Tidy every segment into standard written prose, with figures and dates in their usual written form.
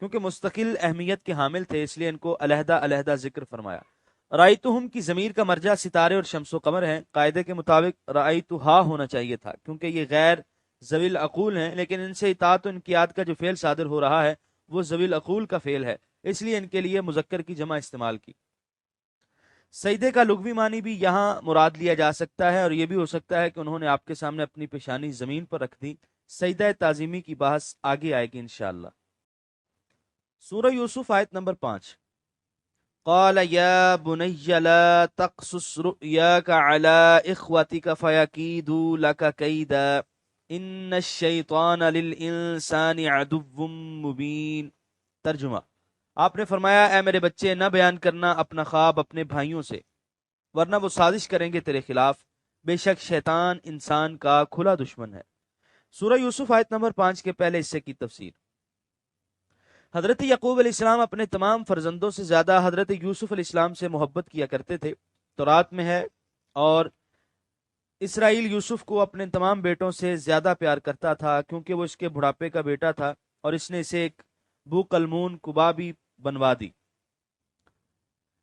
کیونکہ مستقل اہمیت کے حامل تھے، اس لیے ان کو علیحدہ علیحدہ ذکر فرمایا۔ رأیتہم کی ضمیر کا مرجع ستارے اور شمس و قمر ہیں۔ قاعدے کے مطابق رأیتہا ہونا چاہیے تھا، کیونکہ یہ غیر ذوی العقول ہیں، لیکن ان سے اطاعت و انقیاد کا جو فعل صادر ہو رہا ہے وہ ذوی العقول کا فعل ہے، اس لیے ان کے لیے مذکر کی جمع استعمال کی۔ سجدے کا لغوی معنی بھی یہاں مراد لیا جا سکتا ہے، اور یہ بھی ہو سکتا ہے کہ انہوں نے آپ کے سامنے اپنی پیشانی زمین پر رکھ دی۔ سجدہ تعظیمی کی بحث آگے آئے گی انشاءاللہ۔ سورہ یوسف آیت نمبر 5۔ قال یا بنی لا تقصص رؤیاک علی اخوتک فیکیدوا لک کیدا ان الشیطان للانسان عدو مبین۔ ترجمہ، آپ نے فرمایا اے میرے بچے نہ بیان کرنا اپنا خواب اپنے بھائیوں سے، ورنہ وہ سازش کریں گے تیرے خلاف، بے شک شیطان انسان کا کھلا دشمن ہے۔ سورہ یوسف آیت نمبر 5 کے پہلے حصے کی تفسیر۔ حضرت یعقوب علیہ السلام اپنے تمام فرزندوں سے زیادہ حضرت یوسف علیہ السلام سے محبت کیا کرتے تھے، تورات میں ہے، اور اسرائیل یوسف کو اپنے تمام بیٹوں سے زیادہ پیار کرتا تھا، کیونکہ وہ اس کے بڑھاپے کا بیٹا تھا اور اس نے اسے ایک بو قلمون قبا بھی بنوا دی۔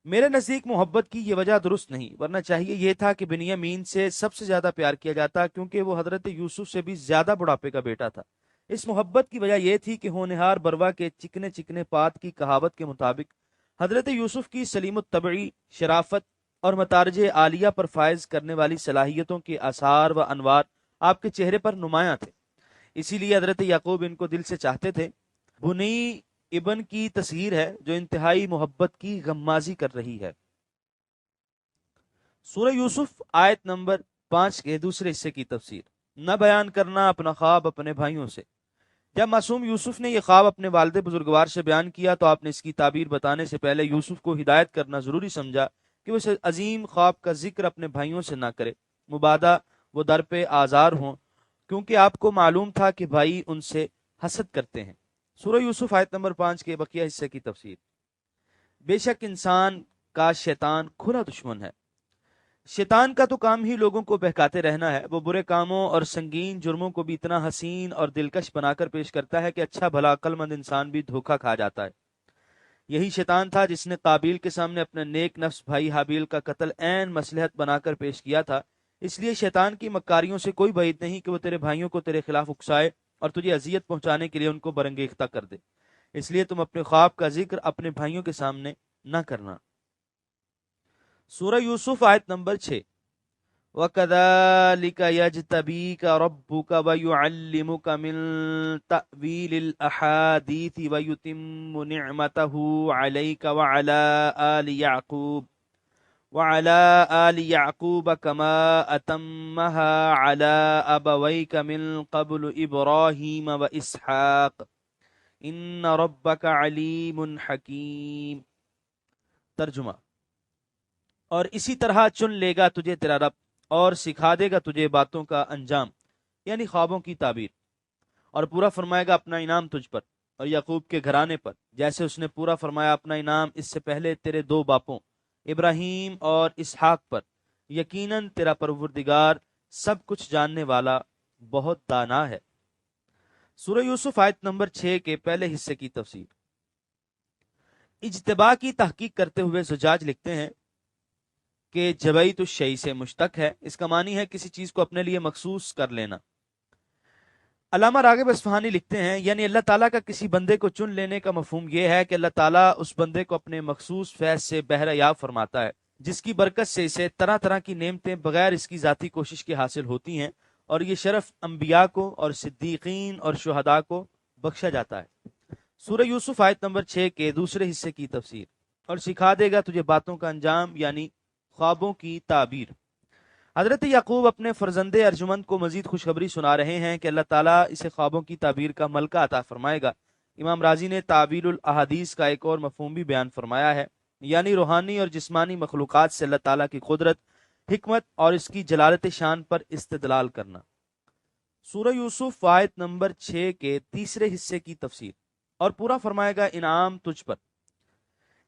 میرے نزدیک محبت کی یہ وجہ درست نہیں، ورنہ چاہیے یہ تھا کہ بنیامین سے سب سے زیادہ پیار کیا جاتا، کیونکہ وہ حضرت یوسف سے بھی زیادہ بڑھاپے کا بیٹا تھا۔ اس محبت کی وجہ یہ تھی کہ ہونہار بروا کے چکنے چکنے پات کی کہاوت کے مطابق حضرت یوسف کی سلیم الطبعی شرافت اور متارج عالیہ پر فائز کرنے والی صلاحیتوں کے آثار و انوار آپ کے چہرے پر نمایاں تھے، اسی لیے حضرت یعقوب ان کو دل سے چاہتے تھے۔ بنی ابن کی تصغیر ہے جو انتہائی محبت کی غمازی کر رہی ہے۔ سورہ یوسف آیت نمبر 5 کے دوسرے حصے کی تفسیر۔ نہ بیان کرنا اپنا خواب اپنے بھائیوں سے۔ جب معصوم یوسف نے یہ خواب اپنے والد بزرگوار سے بیان کیا تو آپ نے اس کی تعبیر بتانے سے پہلے یوسف کو ہدایت کرنا ضروری سمجھا کہ وہ اس عظیم خواب کا ذکر اپنے بھائیوں سے نہ کرے، مبادا وہ در پہ آزار ہوں، کیونکہ آپ کو معلوم تھا کہ بھائی ان سے حسد کرتے ہیں۔ سورہ یوسف آیت نمبر 5 کے بقیہ حصے کی تفسیر۔ بے شک انسان کا شیطان کھلا دشمن ہے۔ شیطان کا تو کام ہی لوگوں کو بہکاتے رہنا ہے، وہ برے کاموں اور سنگین جرموں کو بھی اتنا حسین اور دلکش بنا کر پیش کرتا ہے کہ اچھا بھلا عقل مند انسان بھی دھوکہ کھا جاتا ہے۔ یہی شیطان تھا جس نے قابیل کے سامنے اپنے نیک نفس بھائی حابیل کا قتل عین مصلحت بنا کر پیش کیا تھا، اس لیے شیطان کی مکاریوں سے کوئی بعید نہیں کہ وہ تیرے بھائیوں کو تیرے خلاف اکسائے اور تجھے اذیت پہنچانے کے لیے ان کو برانگیختہ کر دے، اس لیے تم اپنے خواب کا ذکر اپنے بھائیوں کے سامنے نہ کرنا۔ سورہ یوسف آیت نمبر 6۔ وَكَذَلِكَ يَجْتَبِيكَ رَبُّكَ وَيُعَلِّمُكَ مِن تَأْوِيلِ الْأَحَادِيثِ وَيُتِمُّ نِعْمَتَهُ عَلَيْكَ وَعَلَى آلِ يَعْقُوبَ كَمَا أَتَمَّهَا عَلَى أَبَوَيْكَ مِن قَبْلُ إِبْرَاهِيمَ وَإِسْحَاقَ إِنَّ رَبَّكَ عَلِيمٌ حَكِيمٌ۔ ترجمہ، اور اسی طرح چن لے گا تجھے تیرا رب اور سکھا دے گا تجھے باتوں کا انجام، یعنی خوابوں کی تعبیر، اور پورا فرمائے گا اپنا انعام تجھ پر اور یعقوب کے گھرانے پر، جیسے اس نے پورا فرمایا اپنا انعام اس سے پہلے تیرے دو باپوں ابراہیم اور اسحاق پر۔ یقیناً تیرا پروردگار سب کچھ جاننے والا بہت دانا ہے۔ سورہ یوسف آیت نمبر 6 کے پہلے حصے کی تفسیر۔ اجتباء کی تحقیق کرتے ہوئے زجاج لکھتے ہیں کہ جبعیت الشیء سے مشتق ہے، اس کا معنی ہے کسی چیز کو اپنے لیے مخصوص کر لینا۔ علامہ راغب اصفہانی لکھتے ہیں یعنی اللہ تعالیٰ کا کسی بندے کو چن لینے کا مفہوم یہ ہے کہ اللہ تعالیٰ اس بندے کو اپنے مخصوص فیض سے بہرہ یاب فرماتا ہے، جس کی برکت سے اسے طرح طرح کی نعمتیں بغیر اس کی ذاتی کوشش کے حاصل ہوتی ہیں، اور یہ شرف انبیاء کو اور صدیقین اور شہداء کو بخشا جاتا ہے۔ سورہ یوسف آیت نمبر 6 کے دوسرے حصے کی تفسیر۔ اور سکھا دے گا تجھے باتوں کا انجام، یعنی خوابوں کی تعبیر۔ حضرت یعقوب اپنے فرزند ارجمند کو مزید خوشخبری سنا رہے ہیں کہ اللہ تعالیٰ اسے خوابوں کی تعبیر کا ملکہ عطا فرمائے گا۔ امام رازی نے تعبیر الاحادیث کا ایک اور مفہوم بھی بیان فرمایا ہے، یعنی روحانی اور جسمانی مخلوقات سے اللہ تعالیٰ کی قدرت، حکمت اور اس کی جلالت شان پر استدلال کرنا۔ سورہ یوسف آیت نمبر 6 کے تیسرے حصے کی تفسیر۔ اور پورا فرمائے گا انعام تجھ پر۔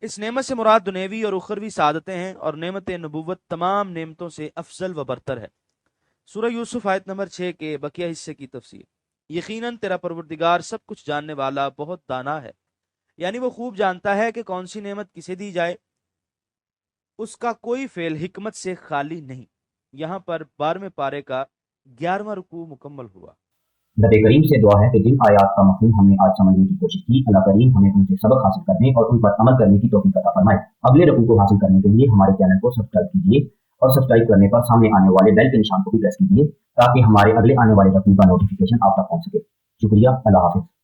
اس نعمت سے مراد دنیوی اور اخروی سعادتیں ہیں، اور نعمت نبوت تمام نعمتوں سے افضل و برتر ہے۔ سورہ یوسف آیت نمبر 6 کے بقیہ حصے کی تفسیر۔ یقیناً تیرا پروردگار سب کچھ جاننے والا بہت دانا ہے۔ یعنی وہ خوب جانتا ہے کہ کون سی نعمت کسے دی جائے، اس کا کوئی فعل حکمت سے خالی نہیں۔ یہاں پر 12ویں پارے کا 11واں رکوع مکمل ہوا۔ نبی کریم سے دعا ہے کہ جن آیات کا مفہوم ہم نے آج سمجھنے کی کوشش کی، اللہ کریم ہمیں ان سے سبق حاصل کرنے اور ان پر عمل کرنے کی توفیق عطا فرمائے۔ اگلے رکوع کو حاصل کرنے کے لیے ہمارے چینل کو سبسکرائب کیجیے اور سبسکرائب کرنے پر سامنے آنے والے بیل کے نشان کو بھی پریس کیجیے تاکہ ہمارے اگلے آنے والے رکوع کا نوٹیفیکیشن آپ تک پہنچ سکے۔ شکریہ، اللہ حافظ۔